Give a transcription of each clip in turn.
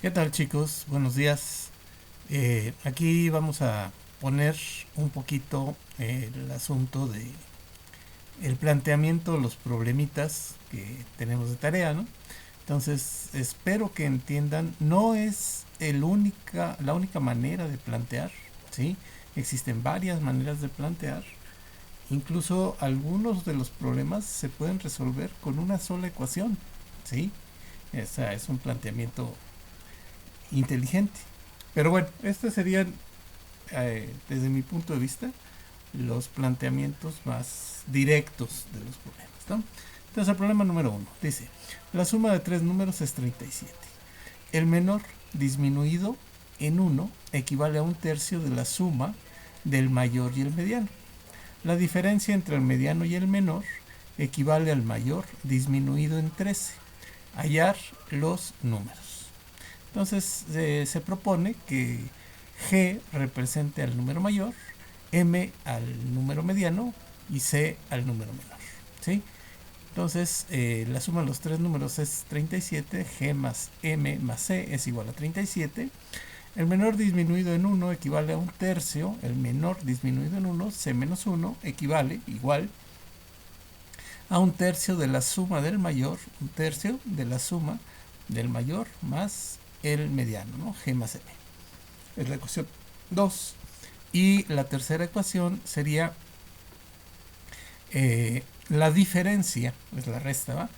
¿Qué tal, chicos? Buenos días. Aquí vamos a poner un poquito el asunto de el planteamiento de los problemitas que tenemos de tarea, ¿no? Entonces, espero que entiendan, no es la única manera de plantear, ¿sí? Existen varias maneras de plantear. Incluso algunos de los problemas se pueden resolver con una sola ecuación, ¿sí? Esa es un planteamiento inteligente. Pero bueno, estos serían, desde mi punto de vista, los planteamientos más directos de los problemas, ¿no? Entonces, el problema número uno dice: la suma de tres números es 37. El menor disminuido en uno equivale a un tercio de la suma del mayor y el mediano. La diferencia entre el mediano y el menor equivale al mayor disminuido en 13. Hallar los números. Entonces se propone que G represente al número mayor, M al número mediano y C al número menor, ¿sí? Entonces la suma de los tres números es 37, G más M más C es igual a 37. El menor disminuido en 1 equivale a un tercio, el menor disminuido en 1, C menos 1, equivale igual a un tercio de la suma del mayor, un tercio de la suma del mayor más el mediano, ¿no? G más M. Es la ecuación 2. Y la tercera ecuación sería la diferencia, es la resta, ¿va?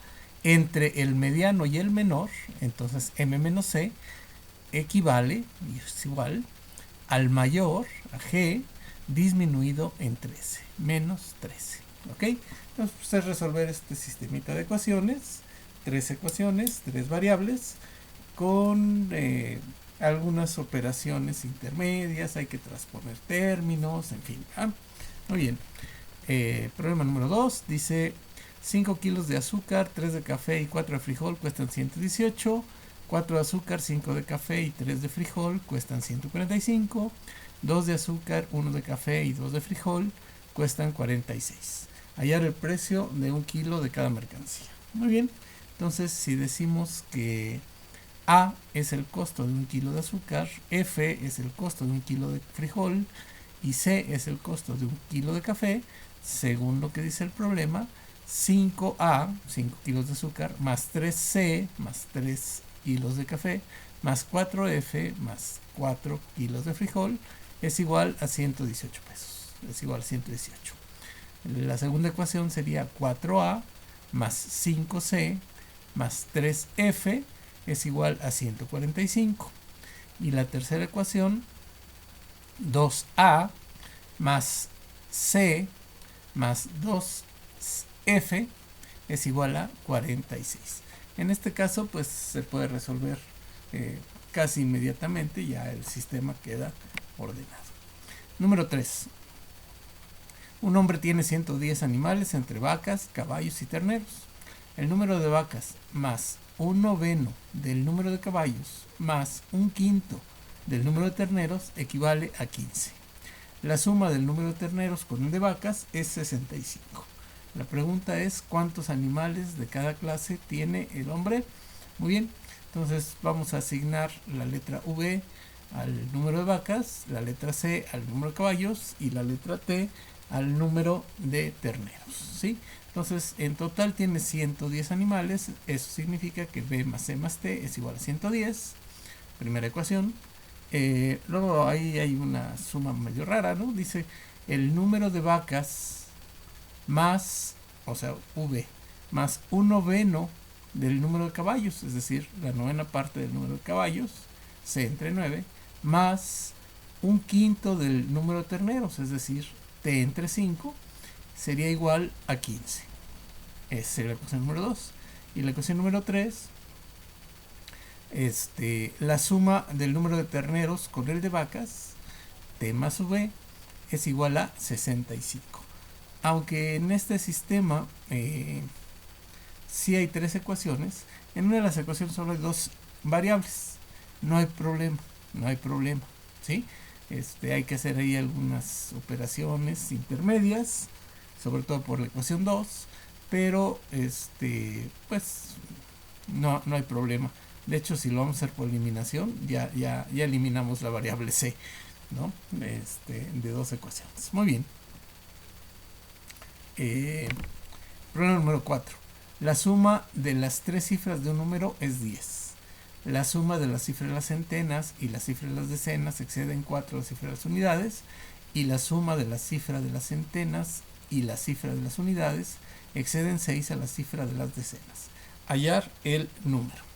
Entre el mediano y el menor, entonces M menos C equivale, y es igual, al mayor, a G, disminuido en 13, menos 13. ¿Ok? Entonces, pues es resolver este sistemita de ecuaciones, tres ecuaciones, tres variables, con algunas operaciones intermedias, hay que transponer términos, en fin. ¿Ah? Muy bien. Problema número 2 dice: 5 kilos de azúcar, 3 de café y 4 de frijol cuestan 118. 4 de azúcar, 5 de café y 3 de frijol cuestan 145. 2 de azúcar, 1 de café y 2 de frijol cuestan 46. Hallar el precio de un kilo de cada mercancía. Muy bien. Entonces, si decimos que A es el costo de un kilo de azúcar, F es el costo de un kilo de frijol y C es el costo de un kilo de café, según lo que dice el problema, 5A, 5 kilos de azúcar, más 3C, más 3 kilos de café, más 4F, más 4 kilos de frijol, es igual a 118 pesos. Es igual a 118. La segunda ecuación sería 4A más 5C más 3F es igual a 145. Y la tercera ecuación, 2A más C más 2F es igual a 46. En este caso, pues se puede resolver casi inmediatamente, ya el sistema queda ordenado. Número 3. Un hombre tiene 110 animales entre vacas, caballos y terneros. El número de vacas más un noveno del número de caballos más un quinto del número de terneros equivale a 15. La suma del número de terneros con el de vacas es 65. La pregunta es: ¿cuántos animales de cada clase tiene el hombre? Muy bien, entonces vamos a asignar la letra V al número de vacas, la letra C al número de caballos y la letra T al número de terneros, ¿sí? Entonces, en total tiene 110 animales. Eso significa que B más C más T es igual a 110. Primera ecuación. Luego ahí hay una suma medio rara, ¿no? Dice el número de vacas más, o sea, V, más un noveno del número de caballos, es decir, la novena parte del número de caballos, C entre 9, más un quinto del número de terneros, es decir, T entre 5, sería igual a 15. Esa sería la ecuación número 2. Y la ecuación número 3, la suma del número de terneros con el de vacas, T más V, es igual a 65. Aunque en este sistema sí hay tres ecuaciones, en una de las ecuaciones solo hay dos variables. No hay problema, no hay problema, ¿sí? Hay que hacer ahí algunas operaciones intermedias, sobre todo por la ecuación 2, pero pues no hay problema. De hecho, si lo vamos a hacer por eliminación, ya eliminamos la variable c, ¿no? De dos ecuaciones. Muy bien. Problema número 4. La suma de las tres cifras de un número es 10. La suma de la cifra de las centenas y la cifra de las decenas excede en 4 la cifra de las unidades, y la suma de la cifra de las centenas y la cifra de las unidades excede en 6 a la cifra de las decenas. Hallar el número.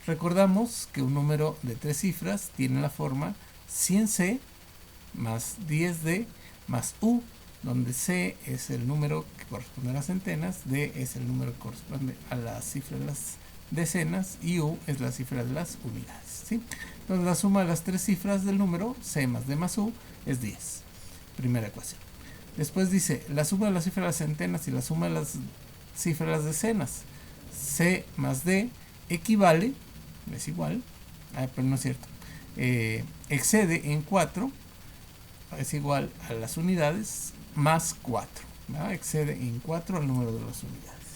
Recordamos que un número de tres cifras tiene la forma 100c más 10d más u, donde c es el número que corresponde a las centenas, d es el número que corresponde a la cifra de las decenas y u es la cifra de las unidades, ¿sí? Entonces la suma de las tres cifras del número, c más d más u, es 10. Primera ecuación. Después dice, la suma de la cifra de las centenas y la suma de las cifras de las decenas, c más d, equivale, es igual, pero no es cierto, excede en 4, es igual a las unidades, más 4, ¿verdad? Excede en 4 al número de las unidades.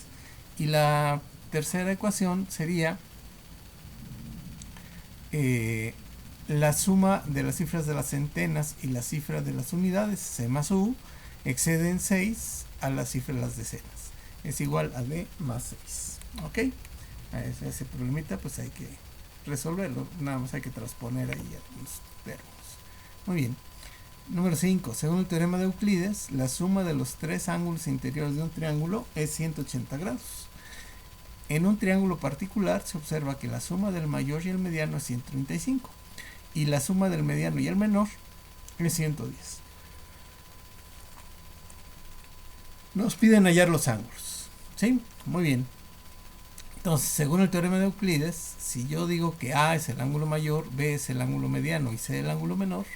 Y la tercera ecuación sería la suma de las cifras de las centenas y la cifra de las unidades, c más u, excede en 6 a la cifra de las decenas, es igual a d más 6. ¿Ok? Ese problemita pues hay que resolverlo, nada más hay que transponer ahí los términos. Muy bien. Número 5. Según el teorema de Euclides, la suma de los tres ángulos interiores de un triángulo es 180 grados. En un triángulo particular se observa que la suma del mayor y el mediano es 135 y la suma del mediano y el menor es 110. Nos piden hallar los ángulos, ¿sí? Muy bien. Entonces, según el teorema de Euclides, si yo digo que A es el ángulo mayor, B es el ángulo mediano y C el ángulo menor,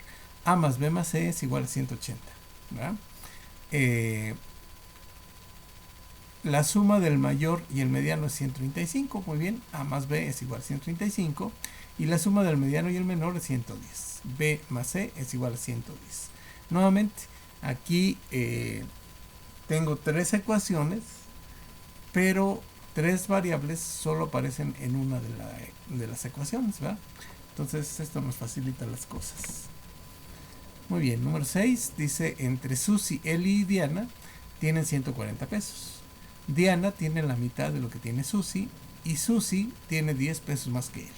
A más B más C es igual a 180, ¿verdad? La suma del mayor y el mediano es 135, muy bien, A más B es igual a 135, y la suma del mediano y el menor es 110. B más C es igual a 110. Nuevamente, aquí tengo tres ecuaciones, pero tres variables solo aparecen en una de las ecuaciones, ¿verdad? Entonces esto nos facilita las cosas. Muy bien, número 6 dice, entre Susi, Eli y Diana tienen 140 pesos. Diana tiene la mitad de lo que tiene Susi y Susi tiene 10 pesos más que Eli.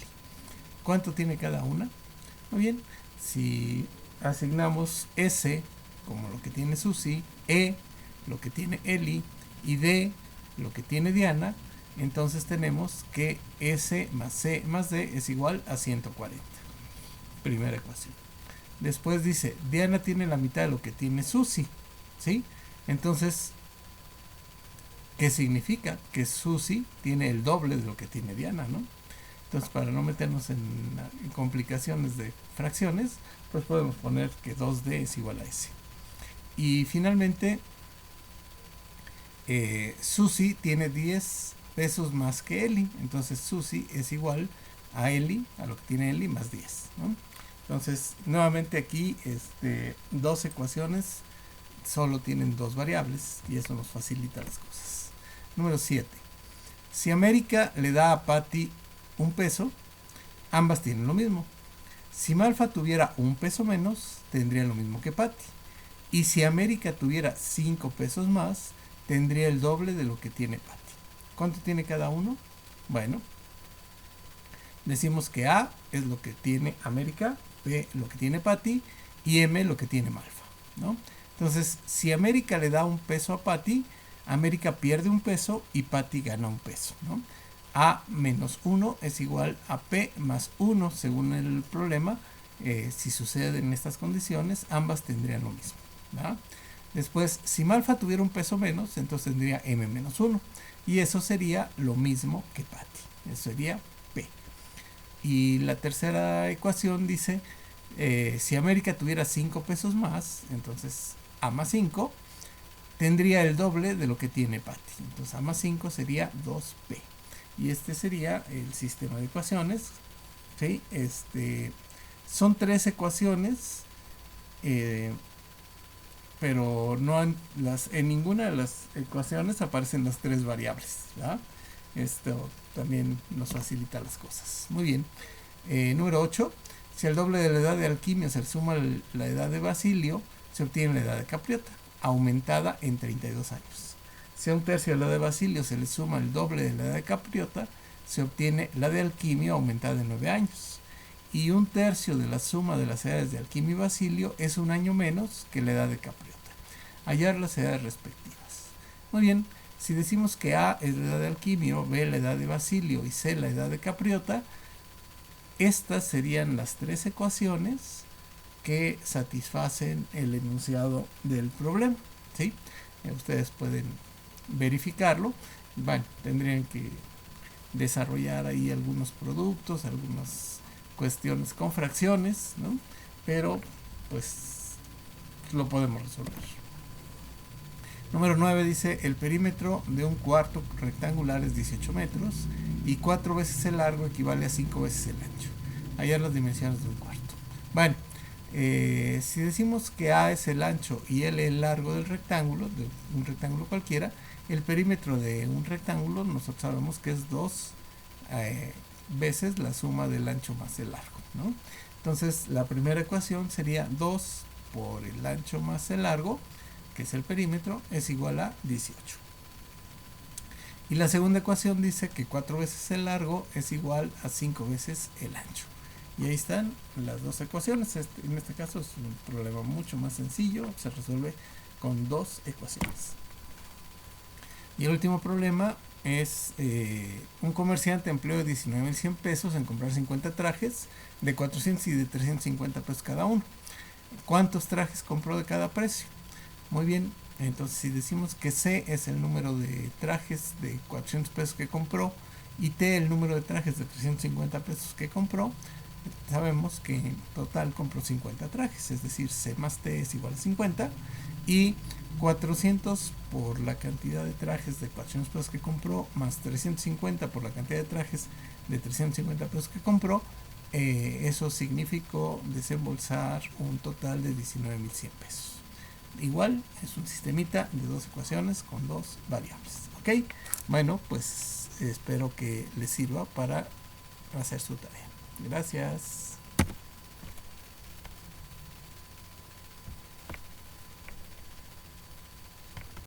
¿Cuánto tiene cada una? Muy bien, si asignamos S como lo que tiene Susi, E lo que tiene Eli y D lo que tiene Diana, entonces tenemos que S más C más D es igual a 140. Primera ecuación. Después dice, Diana tiene la mitad de lo que tiene Susi, ¿sí? Entonces, ¿qué significa? Que Susi tiene el doble de lo que tiene Diana, ¿no? Entonces, para no meternos en complicaciones de fracciones, pues podemos poner que 2D es igual a S. Y finalmente, Susi tiene 10 pesos más que Eli, entonces Susi es igual a Eli, a lo que tiene Eli, más 10, ¿no? Entonces, nuevamente aquí, dos ecuaciones solo tienen dos variables y eso nos facilita las cosas. Número 7. Si América le da a Patty un peso, ambas tienen lo mismo. Si Malfa tuviera un peso menos, tendría lo mismo que Patty. Y si América tuviera 5 pesos más, tendría el doble de lo que tiene Patty. ¿Cuánto tiene cada uno? Bueno, decimos que A es lo que tiene América, B lo que tiene Patty y M lo que tiene Malfa, ¿no? Entonces, si América le da un peso a Patty, América pierde un peso y Patty gana un peso, ¿no? A menos 1 es igual a P más 1 según el problema. Si suceden estas condiciones, ambas tendrían lo mismo, ¿verdad? Después, si Malfa tuviera un peso menos, entonces tendría M menos 1 y eso sería lo mismo que Patty, eso sería P. Y la tercera ecuación dice, si América tuviera 5 pesos más, entonces A más 5 tendría el doble de lo que tiene Patty. Entonces A más 5 sería 2P. Y este sería el sistema de ecuaciones, ¿sí? Son tres ecuaciones, pero no en ninguna de las ecuaciones aparecen las tres variables, ¿verdad? Esto también nos facilita las cosas. Muy bien. Número 8. Si al doble de la edad de Alquimio se le suma la edad de Basilio, se obtiene la edad de Capriota, aumentada en 32 años. Si a un tercio de la de Basilio se le suma el doble de la edad de Capriota, se obtiene la de Alquimio aumentada en 9 años. Y un tercio de la suma de las edades de Alquimio y Basilio es un año menos que la edad de Capriota. Hallar las edades respectivas. Muy bien, si decimos que A es la edad de Alquimio, B la edad de Basilio y C la edad de Capriota, estas serían las tres ecuaciones que satisfacen el enunciado del problema, ¿sí? Ustedes pueden verificarlo. Bueno, tendrían que desarrollar ahí algunos productos, algunas cuestiones con fracciones, ¿no? Pero pues lo podemos resolver. Número 9 dice, el perímetro de un cuarto rectangular es 18 metros y 4 veces el largo equivale a 5 veces el ancho. Hallar las dimensiones de un cuarto. Bueno, si decimos que A es el ancho y L el largo del rectángulo, de un rectángulo cualquiera, el perímetro de un rectángulo nosotros sabemos que es 2 veces la suma del ancho más el largo, ¿no? Entonces la primera ecuación sería 2 por el ancho más el largo, que es el perímetro, es igual a 18. Y la segunda ecuación dice que 4 veces el largo es igual a 5 veces el ancho. Y ahí están las dos ecuaciones. En este caso es un problema mucho más sencillo, se resuelve con dos ecuaciones. Y el último problema es un comerciante empleó 19,100 pesos en comprar 50 trajes de 400 y de 350 pesos cada uno. ¿Cuántos trajes compró de cada precio? Muy bien, entonces si decimos que C es el número de trajes de 400 pesos que compró y T el número de trajes de 350 pesos que compró, sabemos que en total compró 50 trajes, es decir, C más T es igual a 50 y 400 por la cantidad de trajes de 400 pesos que compró más 350 por la cantidad de trajes de 350 pesos que compró, eso significó desembolsar un total de 19,100 pesos. Igual es un sistemita de dos ecuaciones con dos variables. ¿Ok? Bueno, pues espero que les sirva para hacer su tarea. Gracias.